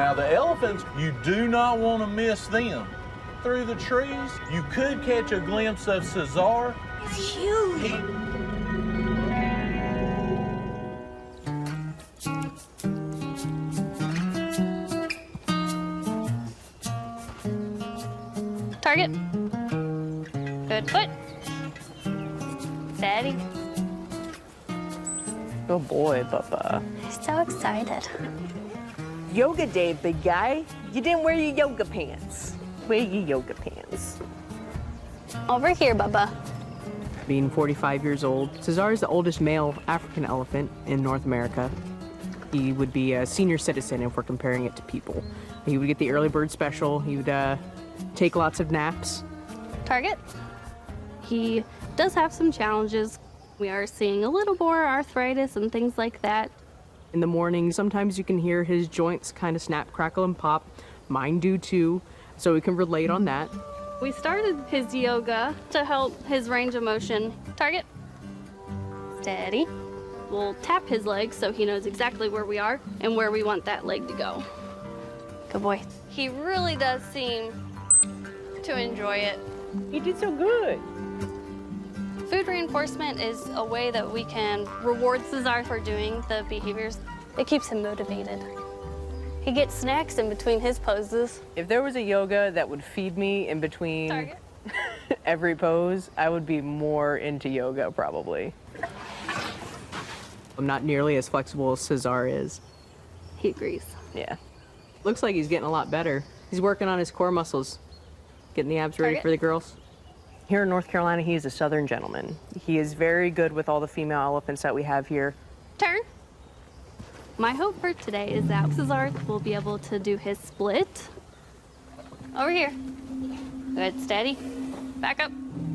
Now, the elephants, you do not want to miss them. Through the trees, you could catch a glimpse of Cesar. He's huge. Target. Good foot. Steady. Good boy, Bubba. He's so excited. Yoga day, big guy. You didn't wear your yoga pants. Wear your yoga pants. Over here, Bubba. Being 45 years old, Cesar is the oldest male African elephant in North America. He would be a senior citizen if we're comparing it to people. He would get the early bird special. He would take lots of naps. Target. He does have some challenges. We are seeing a little more arthritis and things like that. In the morning, sometimes you can hear his joints kind of snap, crackle, and pop. Mine do too, so we can relate on that. We started his yoga to help his range of motion. Target. Steady. We'll tap his legs so he knows exactly where we are and where we want that leg to go. Good boy. He really does seem to enjoy it. He did so good. Food reinforcement is a way that we can reward Cesar for doing the behaviors. It keeps him motivated. He gets snacks in between his poses. If there was a yoga that would feed me in between every pose, I would be more into yoga probably. I'm not nearly as flexible as Cesar is. He agrees. Yeah. Looks like he's getting a lot better. He's working on his core muscles, getting the abs ready for the girls. Here in North Carolina, he is a Southern gentleman. He is very good with all the female elephants that we have here. Turn. My hope for today is that Cesar will be able to do his split. Over here. Good, steady. Back up.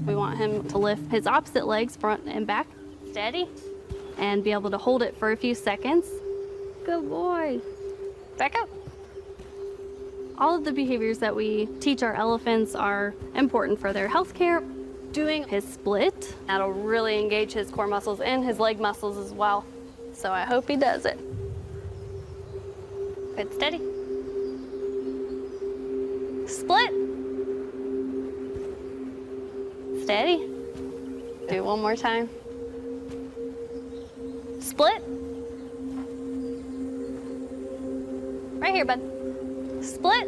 We want him to lift his opposite legs, front and back. Steady. And be able to hold it for a few seconds. Good boy. Back up. All of the behaviors that we teach our elephants are important for their health care. Doing his split, that'll really engage his core muscles and his leg muscles as well. So I hope he does it. Good, steady. Split. Steady. Do it one more time. Split. Right here, bud. Split.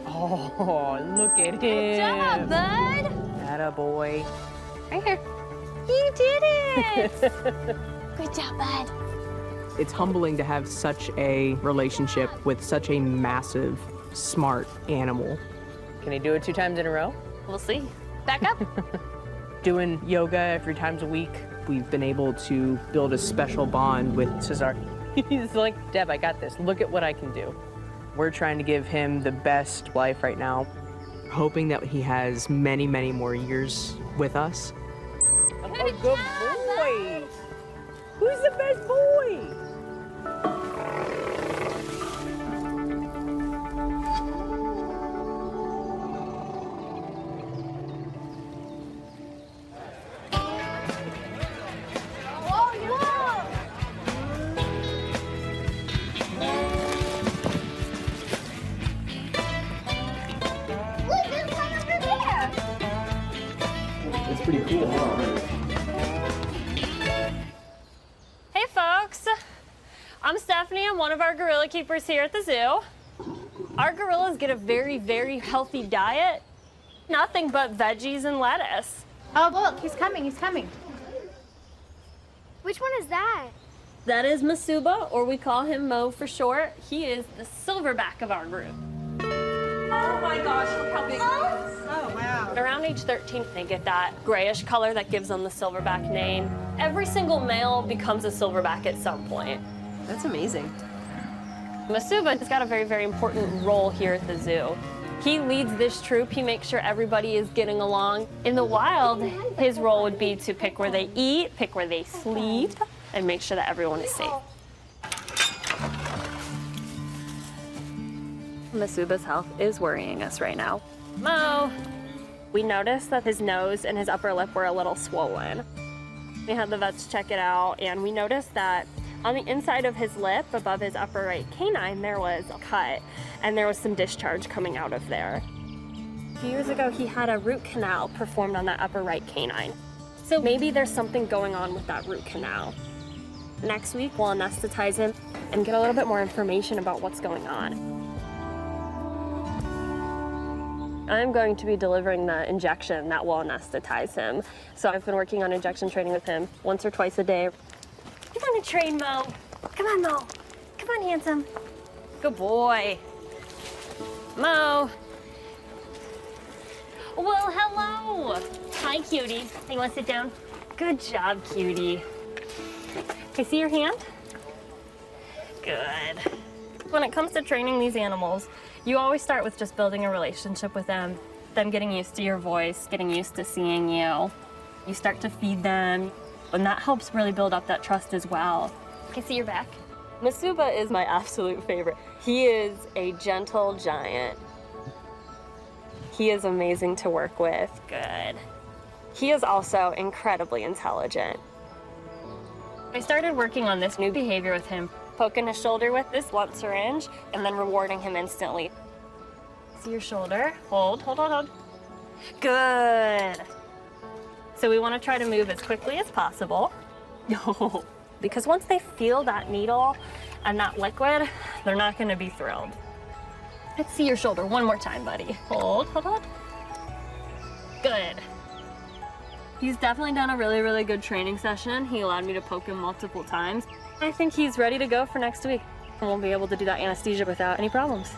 Oh, look at him. Good job, bud. Atta boy. Right here. You did it. Good job, bud. It's humbling to have such a relationship with such a massive, smart animal. Can he do it 2 times in a row? We'll see. Back up. Doing yoga every times a week, we've been able to build a special bond with Cesar. He's like, Deb, I got this. Look at what I can do. We're trying to give him the best life right now, hoping that he has many, many more years with us. Good good job, boy. Who's the best boy? Pretty cool, huh? Hey folks, I'm Stephanie. I'm one of our gorilla keepers here at the zoo. Our gorillas get a very, very healthy diet. Nothing but veggies and lettuce. Oh, look, he's coming, he's coming. Which one is that? That is Masuba, or we call him Mo for short. He is the silverback of our group. Oh my gosh, look how big he is. Oh, wow. Around age 13, they get that grayish color that gives them the silverback name. Every single male becomes a silverback at some point. That's amazing. Masuba has got a very, very important role here at the zoo. He leads this troop. He makes sure everybody is getting along. In the wild, his role would be to pick where they eat, pick where they sleep, and make sure that everyone is safe. Masuba's health is worrying us right now. Mo! We noticed that his nose and his upper lip were a little swollen. We had the vets check it out, and we noticed that On the inside of his lip, above his upper right canine, there was a cut, and there was some discharge coming out of there. A few years ago, he had a root canal performed on that upper right canine. So maybe there's something going on with that root canal. Next week, we'll anesthetize him and get a little bit more information about what's going on. I'm going to be delivering the injection that will anesthetize him. So I've been working on injection training with him once or twice a day. Get on a train, Mo. Come on, Mo. Come on, handsome. Good boy. Mo. Well, hello. Hi, cutie. You want to sit down? Good job, cutie. Can I see your hand? Good. When it comes to training these animals, you always start with just building a relationship with them getting used to your voice, getting used to seeing you. You start to feed them, and that helps really build up that trust as well. Can I see your back? Masuba is my absolute favorite. He is a gentle giant. He is amazing to work with. Good. He is also incredibly intelligent. I started working on this new behavior with him, poking his shoulder with this blunt syringe and then rewarding him instantly. See your shoulder. Hold. Good. So we want to try to move as quickly as possible. Because once they feel that needle and that liquid, they're not going to be thrilled. Let's see your shoulder one more time, buddy. Hold. Good. He's definitely done a really, really good training session. He allowed me to poke him multiple times. I think he's ready to go for next week. And we'll be able to do that anesthesia without any problems.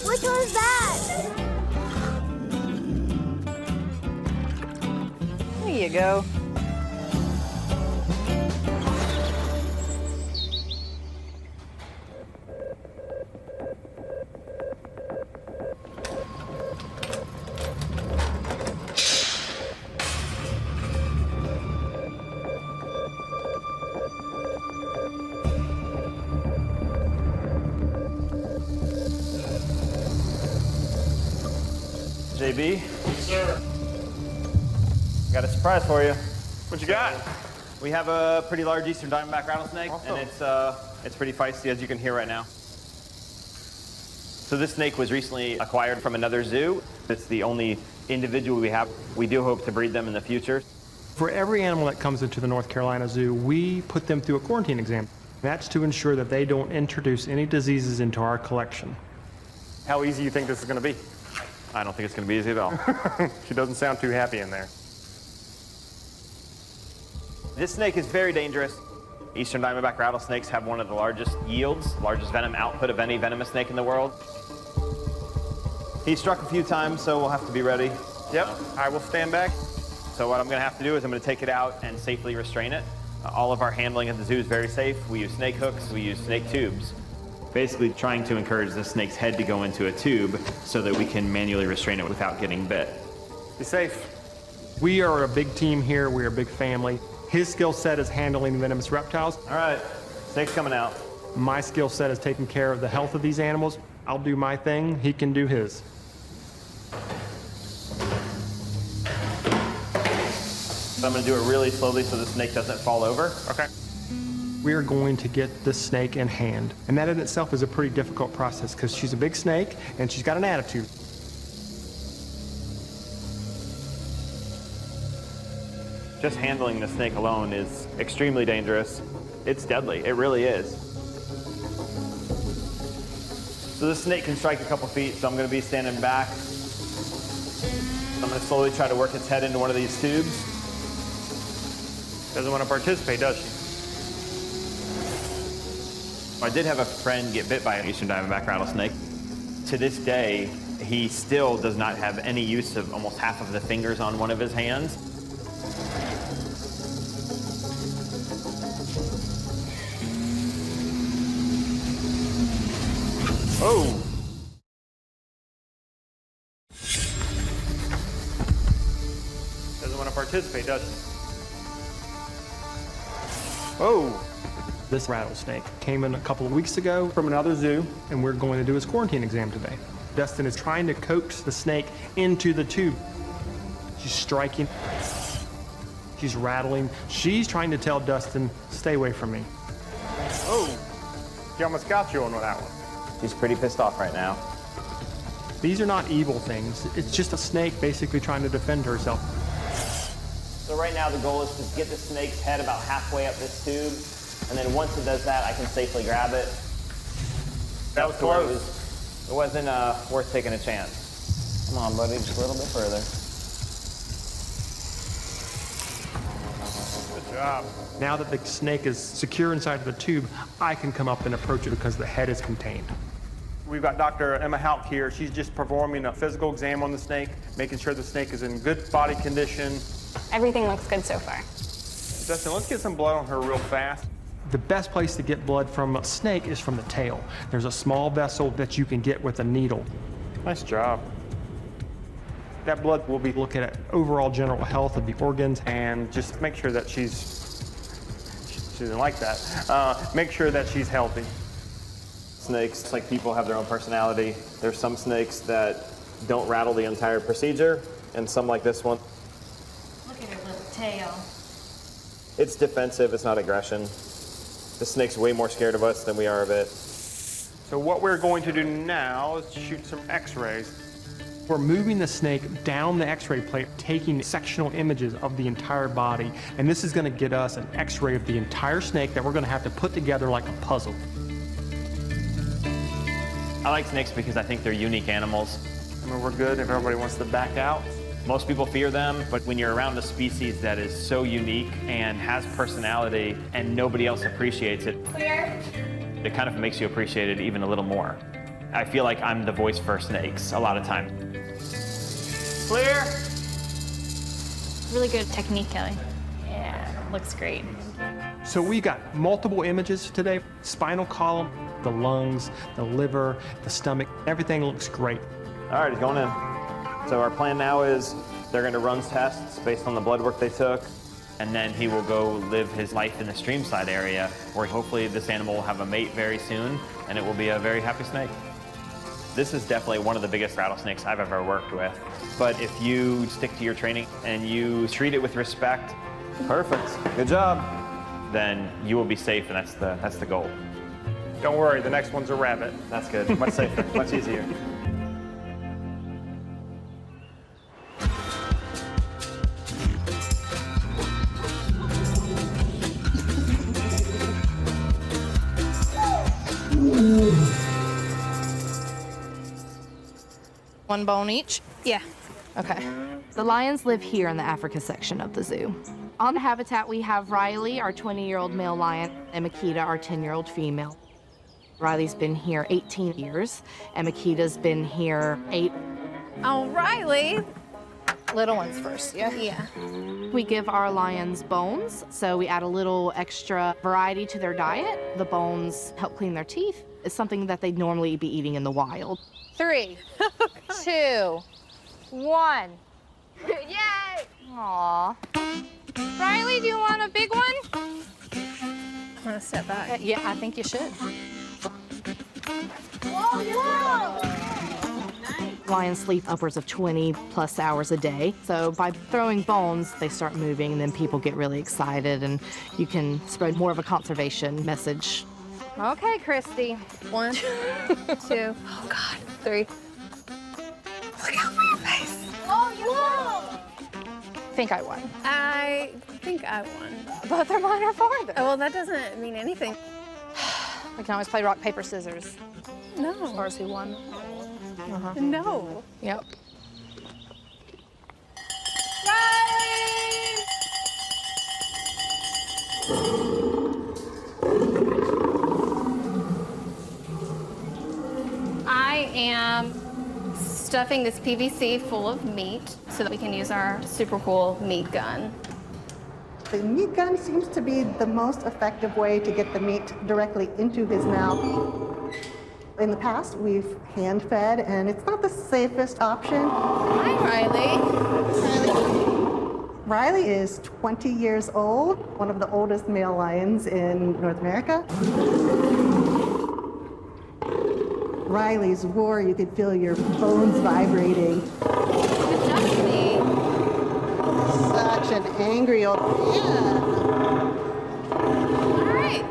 Which one's that? There you go. JB? Sir. Got a surprise for you. What you got? We have a pretty large eastern diamondback rattlesnake, Awesome. and it's pretty feisty, as you can hear right now. So this snake was recently acquired from another zoo. It's the only individual we have. We do hope to breed them in the future. For every animal that comes into the North Carolina Zoo, we put them through a quarantine exam. That's to ensure that they don't introduce any diseases into our collection. How easy do you think this is going to be? I don't think it's going to be easy at all. She doesn't sound too happy in there. This snake is very dangerous. Eastern diamondback rattlesnakes have one of the largest yields, largest venom output of any venomous snake in the world. He's struck a few times, so we'll have to be ready. Yep, I will stand back. So what I'm going to have to do is I'm going to take it out and safely restrain it. All of our handling at the zoo is very safe. We use snake hooks, we use snake tubes. Basically trying to encourage the snake's head to go into a tube so that we can manually restrain it without getting bit. Be safe. We are a big team here. We are a big family. His skill set is handling venomous reptiles. All right, snake's coming out. My skill set is taking care of the health of these animals. I'll do my thing. He can do his. So I'm going to do it really slowly so the snake doesn't fall over. Okay. We are going to get the snake in hand. And that in itself is a pretty difficult process because she's a big snake and she's got an attitude. Just handling the snake alone is extremely dangerous. It's deadly, it really is. So this snake can strike a couple feet, so I'm going to be standing back. I'm going to slowly try to work its head into one of these tubes. Doesn't want to participate, does she? I did have a friend get bit by an eastern diamondback rattlesnake. To this day, he still does not have any use of almost half of the fingers on one of his hands. Oh! Doesn't want to participate, does she? Oh! This rattlesnake came in a couple of weeks ago from another zoo, and we're going to do his quarantine exam today. Dustin is trying to coax the snake into the tube. She's striking. She's rattling. She's trying to tell Dustin, stay away from me. Oh, she almost got you on that one. She's pretty pissed off right now. These are not evil things. It's just a snake basically trying to defend herself. So right now the goal is to get the snake's head about halfway up this tube, and then once it does that, I can safely grab it. That was close. It wasn't worth taking a chance. Come on, buddy, just a little bit further. Good job. Now that the snake is secure inside of the tube, I can come up and approach it because the head is contained. We've got Dr. Emma Houck here. She's just performing a physical exam on the snake, making sure the snake is in good body condition. Everything looks good so far. Dustin, let's get some blood on her real fast. The best place to get blood from a snake is from the tail. There's a small vessel that you can get with a needle. Nice job. That blood will be looking at overall general health of the organs and just make sure that she didn't like that. Make sure that she's healthy. Snakes, like people, have their own personality. There's some snakes that don't rattle the entire procedure, and some like this one. Look at her little tail. It's defensive, it's not aggression. The snake's way more scared of us than we are of it. So what we're going to do now is shoot some x-rays. We're moving the snake down the x-ray plate, taking sectional images of the entire body, and this is going to get us an x-ray of the entire snake that we're going to have to put together like a puzzle. I like snakes because I think they're unique animals. I mean, we're good if everybody wants to back out. Most people fear them, but when you're around a species that is so unique and has personality and nobody else appreciates it, it kind of makes you appreciate it even a little more. I feel like I'm the voice for snakes a lot of time. Clear? Really good technique, Kelly. Yeah, looks great. So we got multiple images today. Spinal column, the lungs, the liver, the stomach, everything looks great. All right, he's going in. So our plan now is they're going to run tests based on the blood work they took, and then he will go live his life in the streamside area, where hopefully this animal will have a mate very soon, and it will be a very happy snake. This is definitely one of the biggest rattlesnakes I've ever worked with. But if you stick to your training and you treat it with respect, perfect, good job, then you will be safe, and that's the goal. Don't worry, the next one's a rabbit. That's good, much safer, much easier. One bone each? Yeah. Okay. The lions live here in the Africa section of the zoo. On the habitat, we have Riley, our 20-year-old male lion, and Makita, our 10-year-old female. Riley's been here 18 years, and Makita's been here 8. Oh, Riley. Little ones first, yeah? Yeah. We give our lions bones, so we add a little extra variety to their diet. The bones help clean their teeth. It's something that they'd normally be eating in the wild. 3, 2, 1. Yay! Aww. Riley, do you want a big one? I'm gonna step back. Yeah, I think you should. Whoa! Lions sleep upwards of 20 plus hours a day. So by throwing bones, they start moving, and then people get really excited, and you can spread more of a conservation message. Okay, Christy. 1, 2, oh God, 3. Look out for your face. Oh, you won! I think I won. I think I won. Both are mine or farther. Oh, well, that doesn't mean anything. We can always play rock, paper, scissors. No. As far as who won. No. Yep. Riley! I am stuffing this PVC full of meat so that we can use our super cool meat gun. The meat gun seems to be the most effective way to get the meat directly into his mouth. In the past, we've hand-fed, and it's not the safest option. Hi, Riley. Riley is 20 years old, one of the oldest male lions in North America. Riley's roar, you could feel your bones vibrating. Such an angry old man. All right.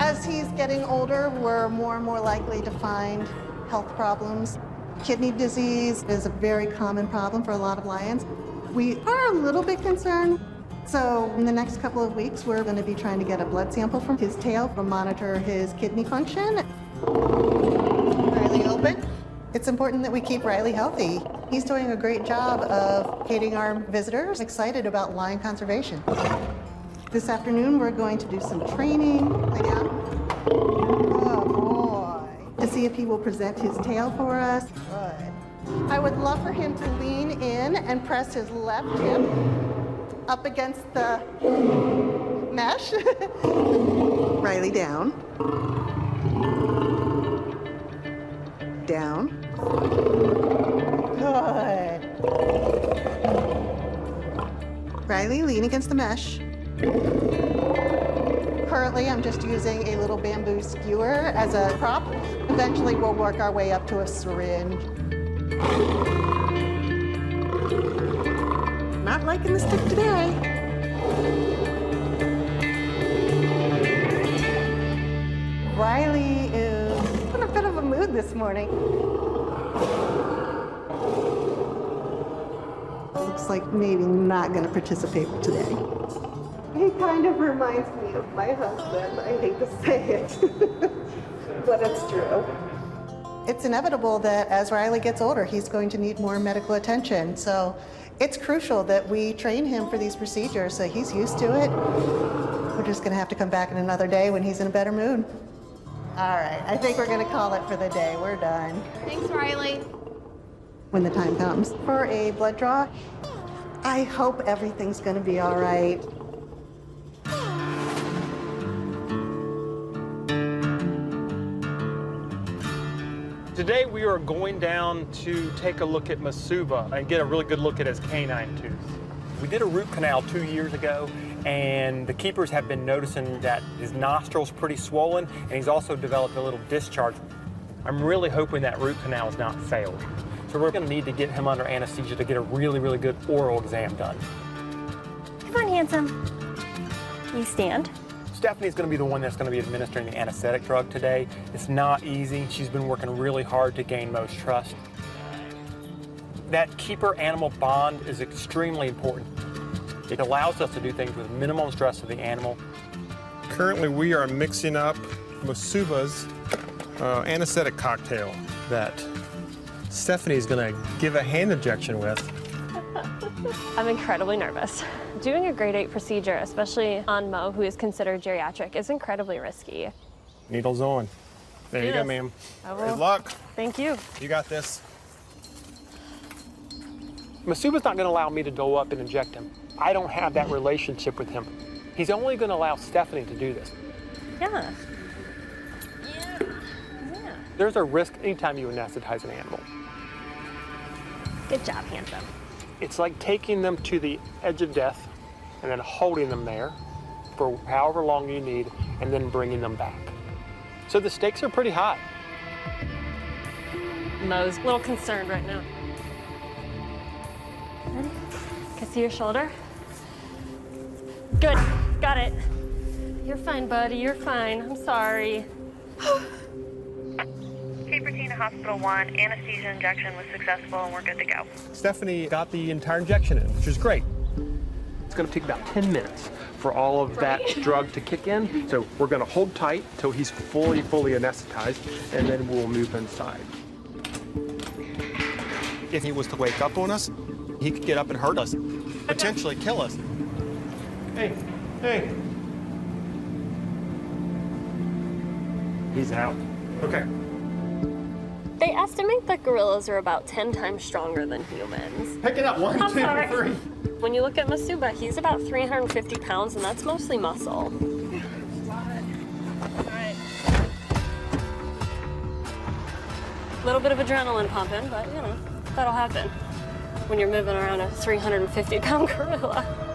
As he's getting older, we're more and more likely to find health problems. Kidney disease is a very common problem for a lot of lions. We are a little bit concerned. So in the next couple of weeks, we're going to be trying to get a blood sample from his tail to monitor his kidney function. Riley, open. It's important that we keep Riley healthy. He's doing a great job of educating our visitors, excited about lion conservation. This afternoon, we're going to do some training. Lay down. Oh, boy. To see if he will present his tail for us. Good. I would love for him to lean in and press his left hip up against the mesh. Riley, down. Down. Good. Riley, lean against the mesh. Currently, I'm just using a little bamboo skewer as a prop. Eventually, we'll work our way up to a syringe. Not liking the stick today. Riley is in a bit of a mood this morning. Looks like maybe not going to participate today. He kind of reminds me of my husband. I hate to say it, but it's true. It's inevitable that as Riley gets older, he's going to need more medical attention. So it's crucial that we train him for these procedures so he's used to it. We're just going to have to come back in another day when he's in a better mood. All right, I think we're going to call it for the day. We're done. Thanks, Riley. When the time comes for a blood draw, I hope everything's going to be all right. Today we are going down to take a look at Masuba and get a really good look at his canine tooth. We did a root canal 2 years ago, and the keepers have been noticing that his nostril's pretty swollen, and he's also developed a little discharge. I'm really hoping that root canal has not failed. So we're going to need to get him under anesthesia to get a really, really good oral exam done. Come on, handsome. You stand. Stephanie's going to be the one that's going to be administering the anesthetic drug today. It's not easy. She's been working really hard to gain Mo's trust. That keeper-animal bond is extremely important. It allows us to do things with minimum stress to the animal. Currently, we are mixing up Masuba's anesthetic cocktail that Stephanie's going to give a hand injection with. I'm incredibly nervous. Doing a grade 8 procedure, especially on Mo, who is considered geriatric, is incredibly risky. Needle's on. There you go, ma'am. Good luck. Thank you. You got this. Masuba's not going to allow me to go up and inject him. I don't have that relationship with him. He's only going to allow Stephanie to do this. Yeah. There's a risk anytime you anesthetize an animal. Good job, handsome. It's like taking them to the edge of death and then holding them there for however long you need and then bringing them back. So the stakes are pretty high. Mo's a little concerned right now. Ready? Can I see your shoulder? Good, got it. You're fine, buddy, you're fine. I'm sorry. Cupertino Hospital 1, anesthesia injection was successful and we're good to go. Stephanie got the entire injection in, which is great. It's going to take about 10 minutes for all of that drug to kick in. So we're going to hold tight till he's fully anesthetized, and then we'll move inside. If he was to wake up on us, he could get up and hurt us, potentially kill us. Hey. He's out. Okay. They estimate that gorillas are about 10 times stronger than humans. Pick it up. 1, 2, 3. When you look at Masuba, he's about 350 pounds, and that's mostly muscle. A little bit of adrenaline pumping, but you know, that'll happen when you're moving around a 350-pound gorilla.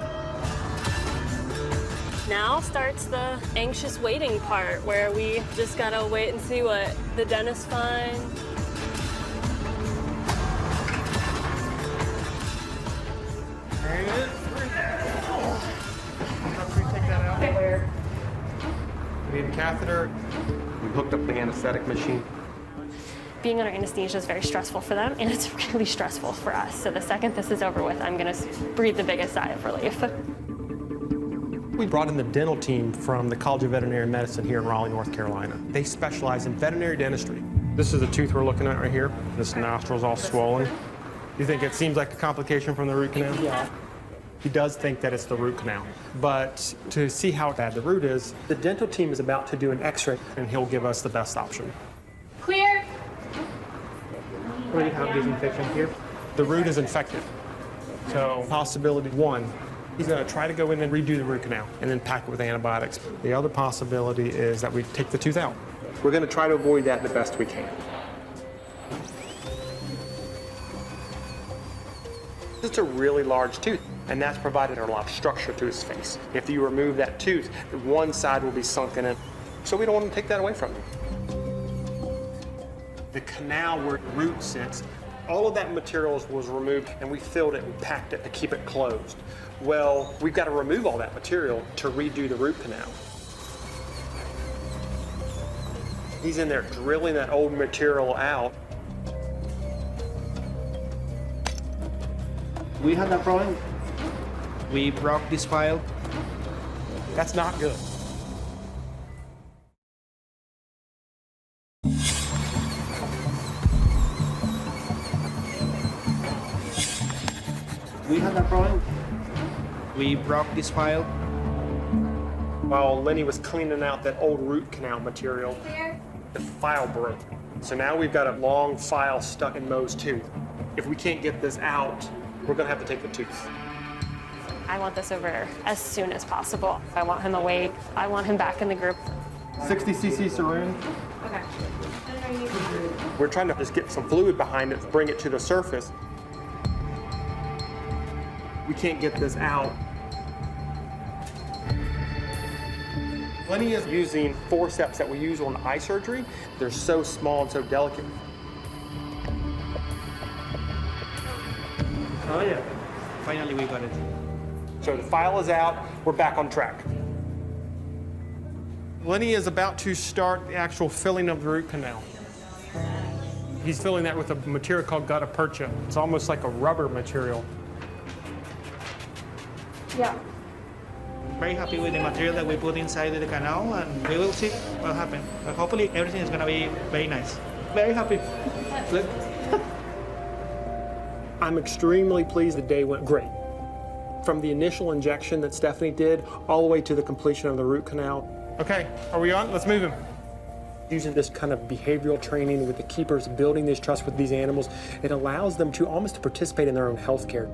Now starts the anxious waiting part where we just gotta wait and see what the dentist finds. There it is. Take that out. We need a catheter. We hooked up the anesthetic machine. Being under anesthesia is very stressful for them, and it's really stressful for us. So the second this is over with, I'm gonna breathe the biggest sigh of relief. We brought in the dental team from the College of Veterinary Medicine here in Raleigh, North Carolina. They specialize in veterinary dentistry. This is the tooth we're looking at right here. This nostril's all swollen. You think it seems like a complication from the root canal? Yeah. He does think that it's the root canal. But to see how bad the root is, the dental team is about to do an x-ray, and he'll give us the best option. Clear. What do you have this infection here? The root is infected. So possibility one, he's going to try to go in and redo the root canal and then pack it with antibiotics. The other possibility is that we take the tooth out. We're going to try to avoid that the best we can. It's a really large tooth, and that's provided a lot of structure to his face. If you remove that tooth, one side will be sunken in. So we don't want to take that away from him. The canal where the root sits, all of that material was removed, and we filled it and packed it to keep it closed. Well, we've got to remove all that material to redo the root canal. He's in there drilling that old material out. We had that problem. We broke this file. That's not good. We had that problem. We broke this file. While Lenny was cleaning out that old root canal material, the file broke. So now we've got a long file stuck in Mo's tooth. If we can't get this out, we're gonna have to take the tooth. I want this over as soon as possible. I want him awake. I want him back in the group. 60 cc saline. Okay. We're trying to just get some fluid behind it, bring it to the surface. We can't get this out. Lenny is using forceps that we use on eye surgery. They're so small and so delicate. Oh yeah, finally we got it. So the file is out, we're back on track. Lenny is about to start the actual filling of the root canal. He's filling that with a material called gutta percha. It's almost like a rubber material. Yeah. Very happy with the material that we put inside the canal, and we will see what happens. But hopefully everything is gonna be very nice. Very happy. Look. I'm extremely pleased the day went great. From the initial injection that Stephanie did, all the way to the completion of the root canal. Okay, are we on? Let's move him. Using this kind of behavioral training with the keepers, building this trust with these animals, it allows them to almost participate in their own health care.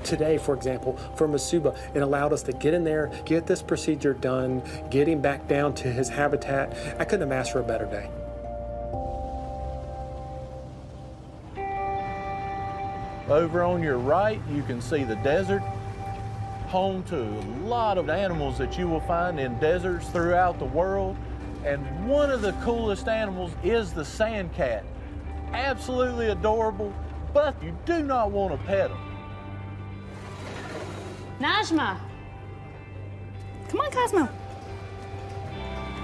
Today, for example, for Masuba, it allowed us to get in there, get this procedure done, get him back down to his habitat. I couldn't have asked for a better day. Over on your right, you can see the desert, home to a lot of animals that you will find in deserts throughout the world. And one of the coolest animals is the sand cat. Absolutely adorable, but you do not want to pet them. Najma. Come on, Cosmo.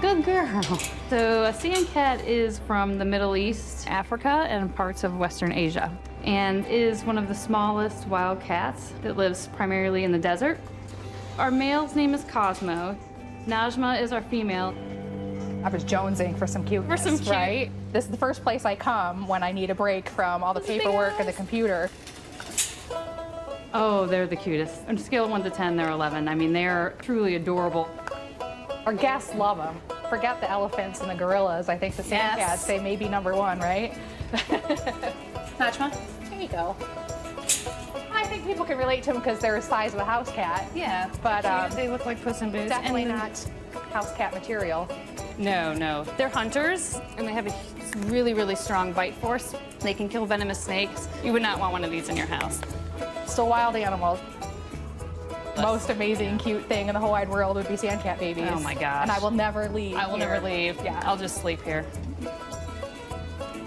Good girl. So a sand cat is from the Middle East, Africa, and parts of Western Asia, and is one of the smallest wild cats that lives primarily in the desert. Our male's name is Cosmo. Najma is our female. I was jonesing for some cuteness, right? This is the first place I come when I need a break from all the paperwork and the computer. Oh, they're the cutest. On a scale of 1 to 10, they're 11. I mean, they're truly adorable. Our guests love them. Forget the elephants and the gorillas. I think the sand cats, they may be number one, right? Najma, here you go. I think people can relate to them because they're the size of a house cat. Yeah, but they look like Puss in Boots. Definitely not house cat material. No, no. They're hunters, and they have a really, really strong bite force. They can kill venomous snakes. You would not want one of these in your house. Still wild animals. most amazing, cute thing in the whole wide world would be sandcat babies. Oh my gosh. And I will never leave. I will here. never leave. Yeah. I'll just sleep here.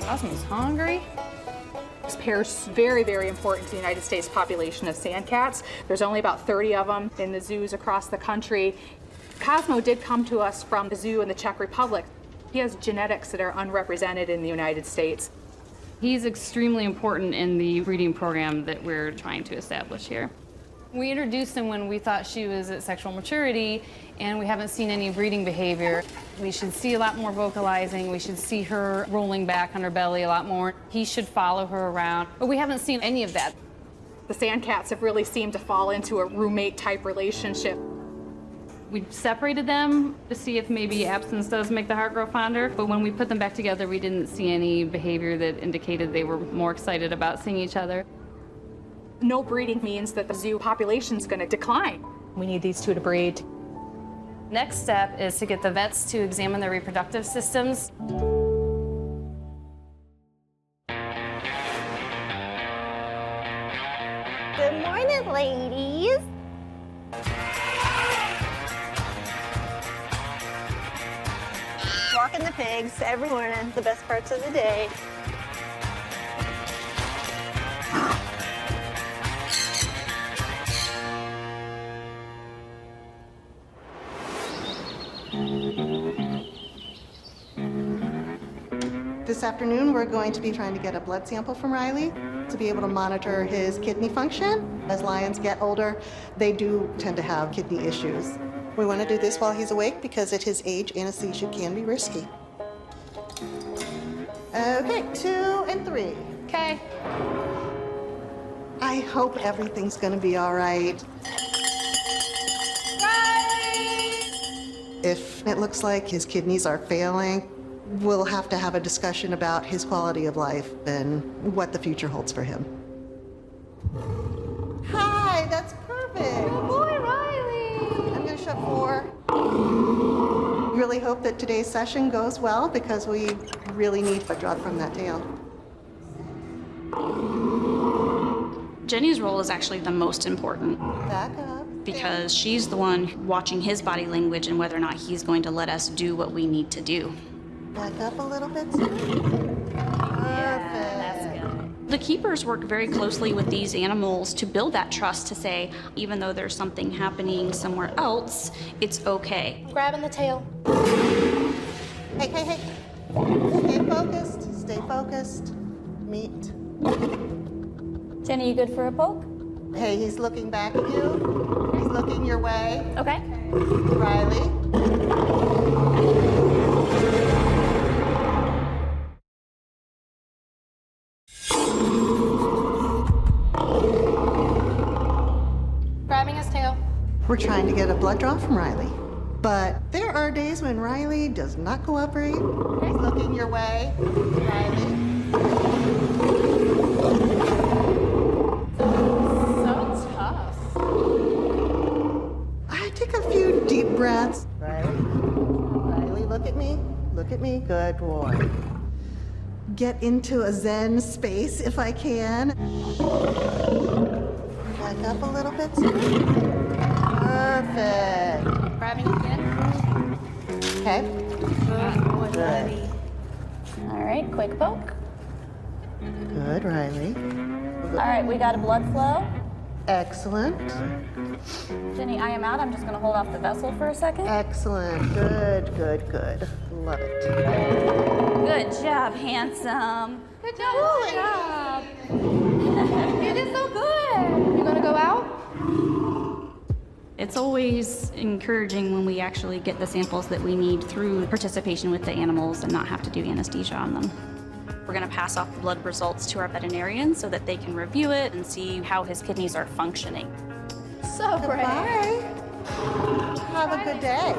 Cosmo's hungry. This pair is very, very important to the United States population of sandcats. There's only about 30 of them in the zoos across the country. Cosmo did come to us from the zoo in the Czech Republic. He has genetics that are unrepresented in the United States. He's extremely important in the breeding program that we're trying to establish here. We introduced him when we thought she was at sexual maturity, and we haven't seen any breeding behavior. We should see a lot more vocalizing. We should see her rolling back on her belly a lot more. He should follow her around, but we haven't seen any of that. The sandcats have really seemed to fall into a roommate type relationship. We separated them to see if maybe absence does make the heart grow fonder, but when we put them back together, we didn't see any behavior that indicated they were more excited about seeing each other. No breeding means that the zoo population is going to decline. We need these two to breed. Next step is to get the vets to examine their reproductive systems. Good morning, ladies. Walking the pigs every morning, the best parts of the day. This afternoon, we're going to be trying to get a blood sample from Riley to be able to monitor his kidney function. As lions get older, they do tend to have kidney issues. We want to do this while he's awake because at his age, anesthesia can be risky. Okay, 2 and 3. Okay. I hope everything's going to be all right. If it looks like his kidneys are failing, we'll have to have a discussion about his quality of life and what the future holds for him. Hi, that's perfect. Good boy, Riley. I'm going to shut 4. Really hope that today's session goes well because we really need a drop from that tail. Jenny's role is actually the most important. Back up. Because she's the one watching his body language and whether or not he's going to let us do what we need to do. Back up a little bit. Perfect. That's good. The keepers work very closely with these animals to build that trust to say, even though there's something happening somewhere else, it's okay. Grabbing the tail. Hey, hey, hey. Stay focused. Stay focused. Meet. Jenny, you good for a poke? Hey, he's looking back at you. He's looking your way. Okay. Riley. Grabbing his tail. We're trying to get a blood draw from Riley. But there are days when Riley does not cooperate. He's looking your way. Riley. So tough. I take a few deep breaths. Riley. Riley, look at me. Look at me. Good boy. Get into a Zen space if I can. Back up a little bit. Perfect. Grabbing again. Okay. Good boy, buddy. All right, quick poke. Good, Riley. All right, we got a blood flow. Excellent. Jenny, I am out. I'm just going to hold off the vessel for a second. Excellent. Good, good, good. Love it. Good job, handsome. Good job. You did so good. You gonna go out? It's always encouraging when we actually get the samples that we need through participation with the animals and not have to do anesthesia on them. We're going to pass off the blood results to our veterinarian so that they can review it and see how his kidneys are functioning. So great. Bye. Have a good day.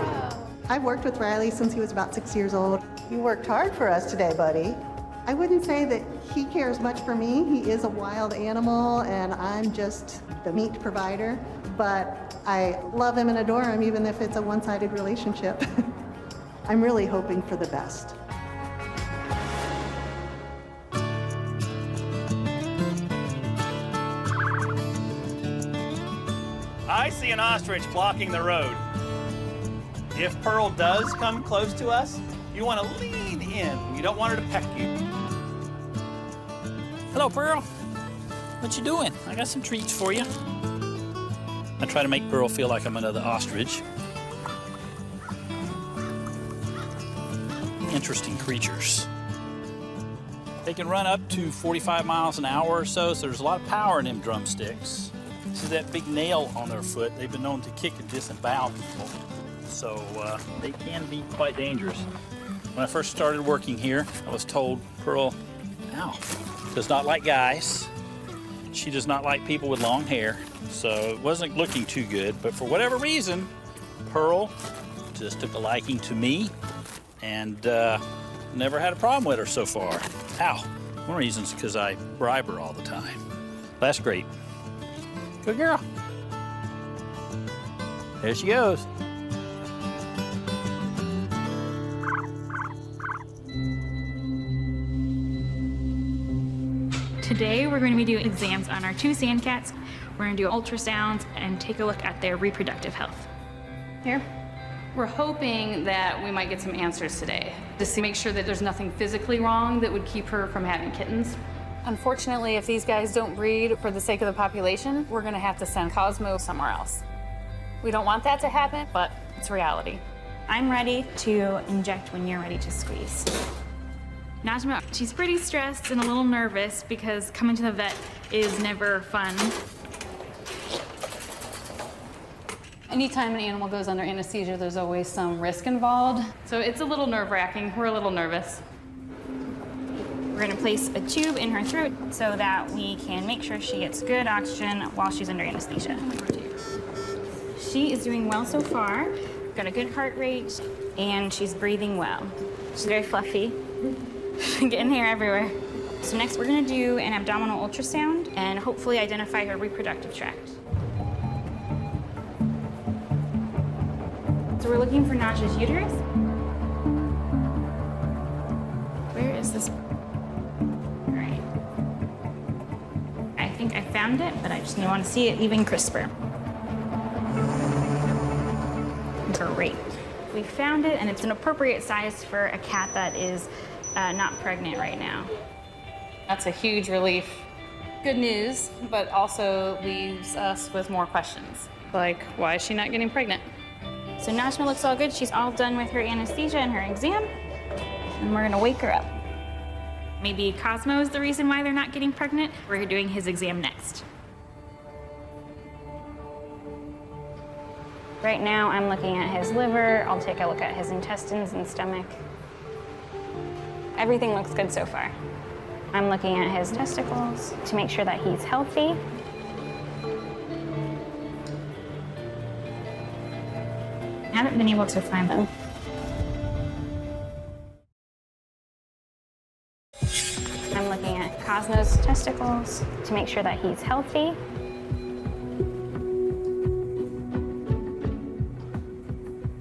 I've worked with Riley since he was about 6 years old. You worked hard for us today, buddy. I wouldn't say that he cares much for me. He is a wild animal, and I'm just the meat provider. But I love him and adore him, even if it's a one-sided relationship. I'm really hoping for the best. I see an ostrich blocking the road. If Pearl does come close to us, you want to lean in. You don't want her to peck you. Hello, Pearl. What you doing? I got some treats for you. I try to make Pearl feel like I'm another ostrich. Interesting creatures. They can run up to 45 miles an hour or so there's a lot of power in them drumsticks. See that big nail on their foot? They've been known to kick and disembowel people. So they can be quite dangerous. When I first started working here, I was told Pearl, does not like guys. She does not like people with long hair. So it wasn't looking too good, but for whatever reason, Pearl just took a liking to me and never had a problem with her so far. One reason is because I bribe her all the time. That's great. Good girl. There she goes. Today we're going to be doing exams on our 2 sand cats. We're going to do ultrasounds and take a look at their reproductive health. Here. We're hoping that we might get some answers today, just to make sure that there's nothing physically wrong that would keep her from having kittens. Unfortunately, if these guys don't breed for the sake of the population, we're gonna have to send Cosmo somewhere else. We don't want that to happen, but it's reality. I'm ready to inject when you're ready to squeeze. Najma, she's pretty stressed and a little nervous because coming to the vet is never fun. Anytime an animal goes under anesthesia, there's always some risk involved. So it's a little nerve-wracking. We're a little nervous. We're gonna place a tube in her throat so that we can make sure she gets good oxygen while she's under anesthesia. She is doing well so far. Got a good heart rate, and she's breathing well. She's very fluffy, getting hair everywhere. So next we're gonna do an abdominal ultrasound and hopefully identify her reproductive tract. So we're looking for Najma's uterus. Where is this? All right. I think I found it, but I just want to see it even crisper. Great. We found it, and it's an appropriate size for a cat that is not pregnant right now. That's a huge relief. Good news, but also leaves us with more questions. Like, why is she not getting pregnant? So Najma looks all good. She's all done with her anesthesia and her exam, and we're gonna wake her up. Maybe Cosmo is the reason why they're not getting pregnant. We're doing his exam next. Right now, I'm looking at his liver. I'll take a look at his intestines and stomach. Everything looks good so far. I'm looking at his testicles to make sure that he's healthy. I haven't been able to find them. I'm looking at Cosmo's testicles to make sure that he's healthy.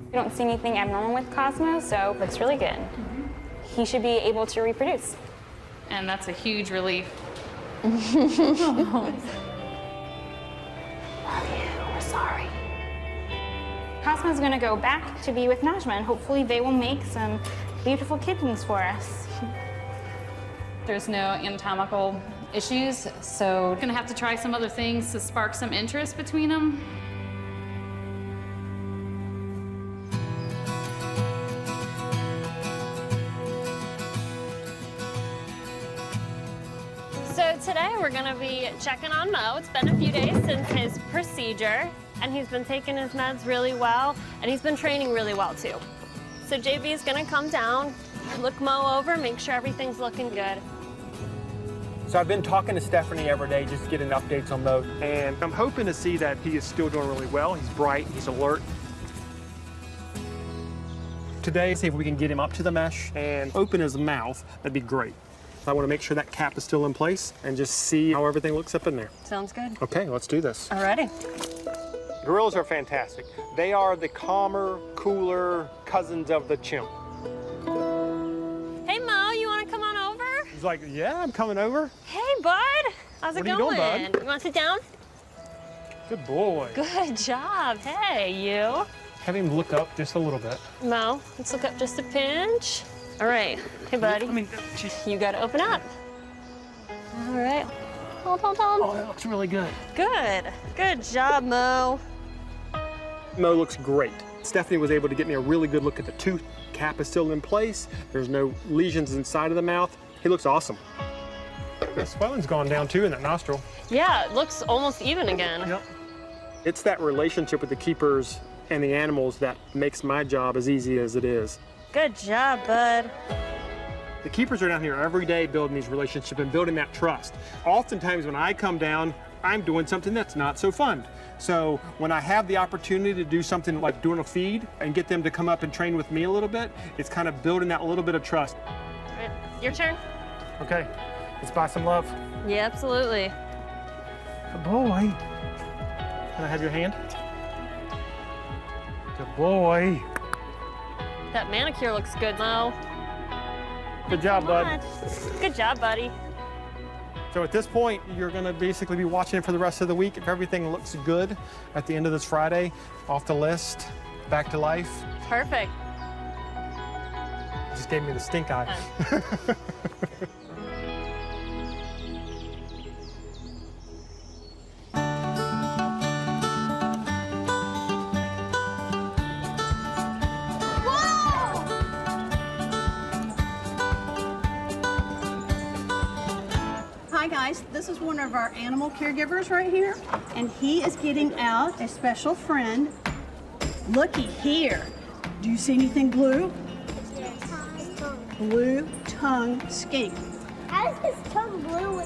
We don't see anything abnormal with Cosmo, so it looks really good. He should be able to reproduce. And that's a huge relief. We're sorry. Cosmo's gonna go back to be with Najma, and hopefully they will make some beautiful kittens for us. There's no anatomical issues, so we're gonna have to try some other things to spark some interest between them. So today we're gonna be checking on Mo. It's been a few days since his procedure, and he's been taking his meds really well, and he's been training really well too. So JB is gonna come down, look Mo over, make sure everything's looking good. So I've been talking to Stephanie every day, just getting updates on Mo, and I'm hoping to see that he is still doing really well. He's bright, he's alert. Today, see if we can get him up to the mesh and open his mouth. That'd be great. I want to make sure that cap is still in place and just see how everything looks up in there. Sounds good. Okay, let's do this. Alrighty. Gorillas are fantastic. They are the calmer, cooler cousins of the chimp. Hey Mo, you wanna come on over? He's like, yeah, I'm coming over. Hey bud, how's it What are you going? doing, bud? You wanna sit down? Good boy. Good job. Hey, you. Have him look up just a little bit. Mo, let's look up just a pinch. All right. Hey, buddy. You got to open up. All right. Hold. Oh, that looks really good. Good. Good job, Mo. Mo looks great. Stephanie was able to get me a really good look at the tooth. Cap is still in place. There's no lesions inside of the mouth. He looks awesome. The swelling's gone down too in that nostril. Yeah, it looks almost even again. Yep. It's that relationship with the keepers and the animals that makes my job as easy as it is. Good job, bud. The keepers are down here every day building these relationships and building that trust. Oftentimes when I come down, I'm doing something that's not so fun. So when I have the opportunity to do something like doing a feed and get them to come up and train with me a little bit, it's kind of building that little bit of trust. All right, your turn. Okay, let's buy some love. Yeah, absolutely. Good boy. Can I have your hand? Good boy. That manicure looks good, Mo. Good job, bud. Good job, buddy. So at this point, you're going to basically be watching it for the rest of the week. If everything looks good at the end of this Friday, off the list, back to life. Perfect. Just gave me the stink eye. Hi guys, this is one of our animal caregivers right here, and he is getting out a special friend. Looky here. Do you see anything blue? Blue tongue skink. How is his tongue blue?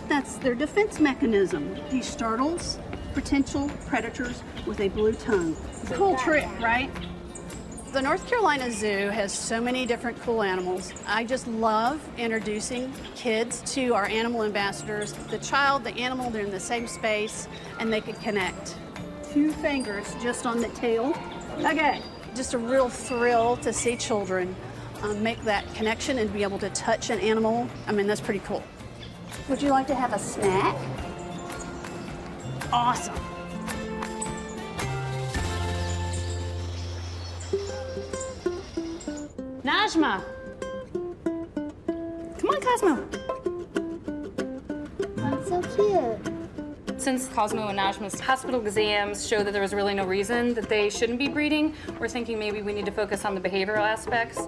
That's their defense mechanism. He startles potential predators with a blue tongue. Cool trick, right? The North Carolina Zoo has so many different cool animals. I just love introducing kids to our animal ambassadors. The child, the animal, they're in the same space and they can connect. 2 fingers just on the tail. Okay, just a real thrill to see children make that connection and be able to touch an animal. I mean, that's pretty cool. Would you like to have a snack? Awesome. Najma! Come on, Cosmo. That's so cute. Since Cosmo and Najma's hospital exams show that there was really no reason that they shouldn't be breeding, we're thinking maybe we need to focus on the behavioral aspects.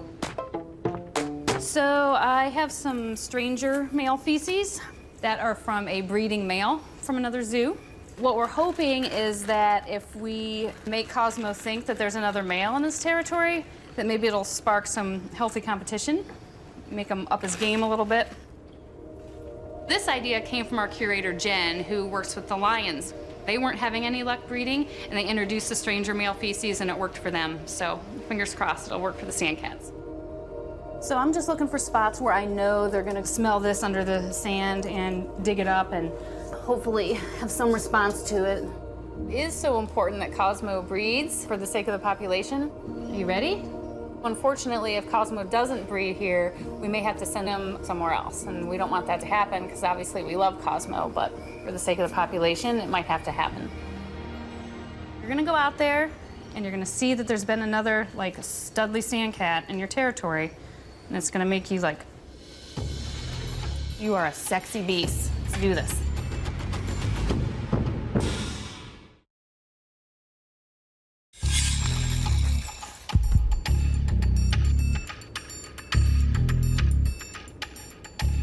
So I have some stranger male feces that are from a breeding male from another zoo. What we're hoping is that if we make Cosmo think that there's another male in his territory, that maybe it'll spark some healthy competition, make him up his game a little bit. This idea came from our curator, Jen, who works with the lions. They weren't having any luck breeding, and they introduced the stranger male feces, and it worked for them. So fingers crossed, it'll work for the sandcats. So I'm just looking for spots where I know they're gonna smell this under the sand and dig it up and hopefully have some response to it. It is so important that Cosmo breeds for the sake of the population. Are you ready? Unfortunately, if Cosmo doesn't breed here, we may have to send him somewhere else, and we don't want that to happen because obviously we love Cosmo, but for the sake of the population, it might have to happen. You're gonna go out there, and you're gonna see that there's been another, like, Studley sandcat in your territory, and it's gonna make you like, you are a sexy beast. Let's do this.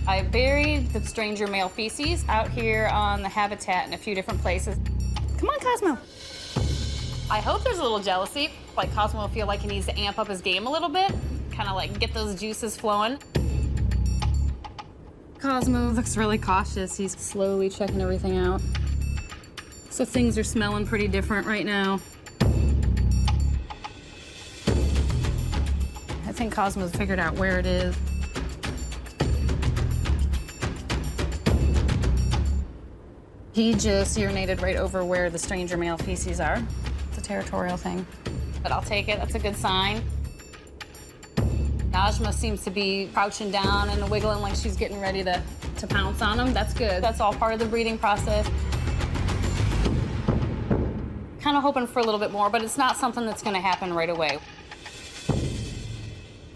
I buried the stranger male feces out here on the habitat in a few different places. Come on, Cosmo. I hope there's a little jealousy. Like Cosmo will feel like he needs to amp up his game a little bit, kind of like get those juices flowing. Cosmo looks really cautious. He's slowly checking everything out. So things are smelling pretty different right now. I think Cosmo's figured out where it is. He just urinated right over where the stranger male feces are. It's a territorial thing, but I'll take it. That's a good sign. Najma seems to be crouching down and wiggling like she's getting ready to pounce on him. That's good. That's all part of the breeding process. kind of hoping for a little bit more, but it's not something that's going to happen right away.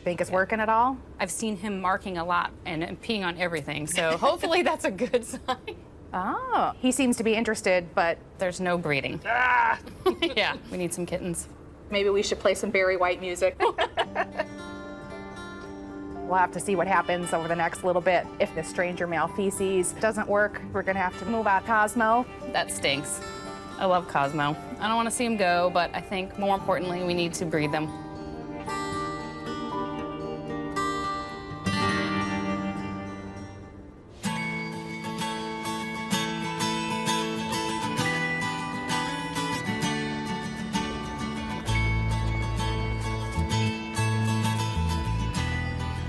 Think it's working at all? I've seen him marking a lot and peeing on everything, so hopefully that's a good sign. Oh, he seems to be interested, but there's no breeding. Yeah, we need some kittens. Maybe we should play some Barry White music. We'll have to see what happens over the next little bit. If the stranger male feces doesn't work, we're gonna have to move out Cosmo. That stinks. I love Cosmo. I don't want to see him go, but I think more importantly, we need to breed them.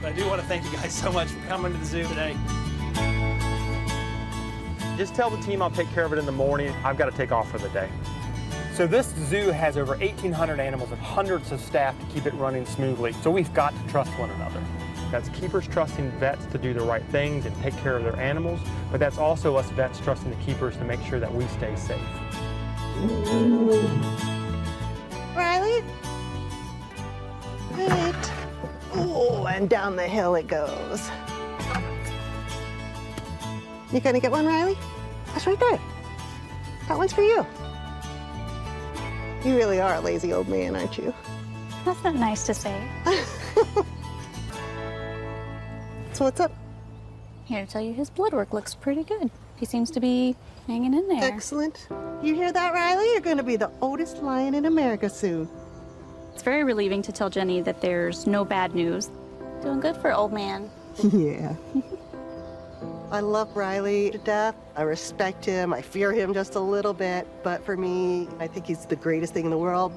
I do want to thank you guys so much for coming to the zoo today. Just tell the team I'll take care of it in the morning. I've got to take off for the day. So this zoo has over 1,800 animals and hundreds of staff to keep it running smoothly. So we've got to trust one another. That's keepers trusting vets to do the right things and take care of their animals, but that's also us vets trusting the keepers to make sure that we stay safe. Riley? Good. Oh, and down the hill it goes. You gonna get one, Riley? That's right there. That one's for you. You really are a lazy old man, aren't you? That's not nice to say. So what's up? Here to tell you his blood work looks pretty good. He seems to be hanging in there. Excellent. You hear that, Riley? You're gonna be the oldest lion in America soon. It's very relieving to tell Jenny that there's no bad news. Doing good for old man. Yeah. I love Riley to death. I respect him. I fear him just a little bit. But for me, I think he's the greatest thing in the world.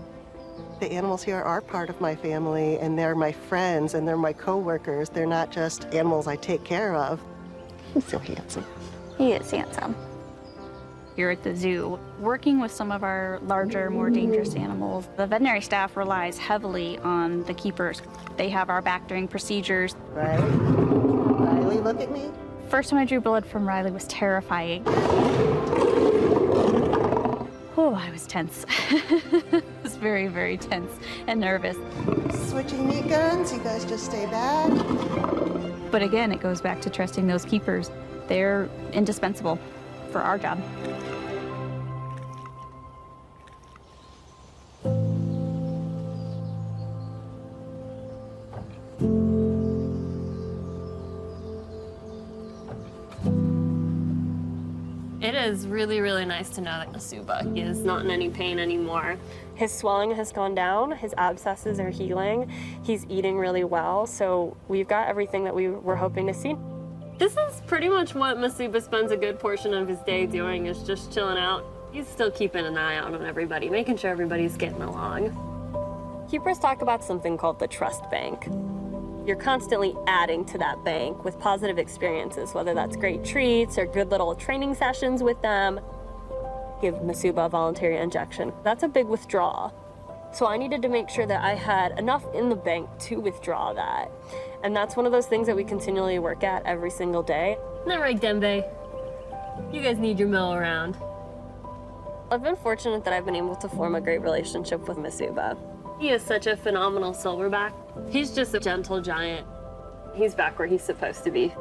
The animals here are part of my family, and they're my friends, and they're my co-workers. They're not just animals I take care of. He's so handsome. He is handsome. Here at the zoo, working with some of our larger, more dangerous animals, the veterinary staff relies heavily on the keepers. They have our back during procedures. Riley? Riley, look at me. First time I drew blood from Riley was terrifying. Oh, I was tense. I was very, very tense and nervous. Switching meat guns, you guys just stay back. But again, it goes back to trusting those keepers. They're indispensable for our job. It is really, really nice to know that Masuba is not in any pain anymore. His swelling has gone down, his abscesses are healing, he's eating really well, so we've got everything that we were hoping to see. This is pretty much what Masuba spends a good portion of his day doing, is just chilling out. He's still keeping an eye out on everybody, making sure everybody's getting along. Keepers talk about something called the trust bank. You're constantly adding to that bank with positive experiences, whether that's great treats or good little training sessions with them. Give Masuba a voluntary injection. That's a big withdrawal. So I needed to make sure that I had enough in the bank to withdraw that. And that's one of those things that we continually work at every single day. Isn't that right, Dembe? You guys need your mill around. I've been fortunate that I've been able to form a great relationship with Masuba. He is such a phenomenal silverback. He's just a gentle giant. He's back where he's supposed to be.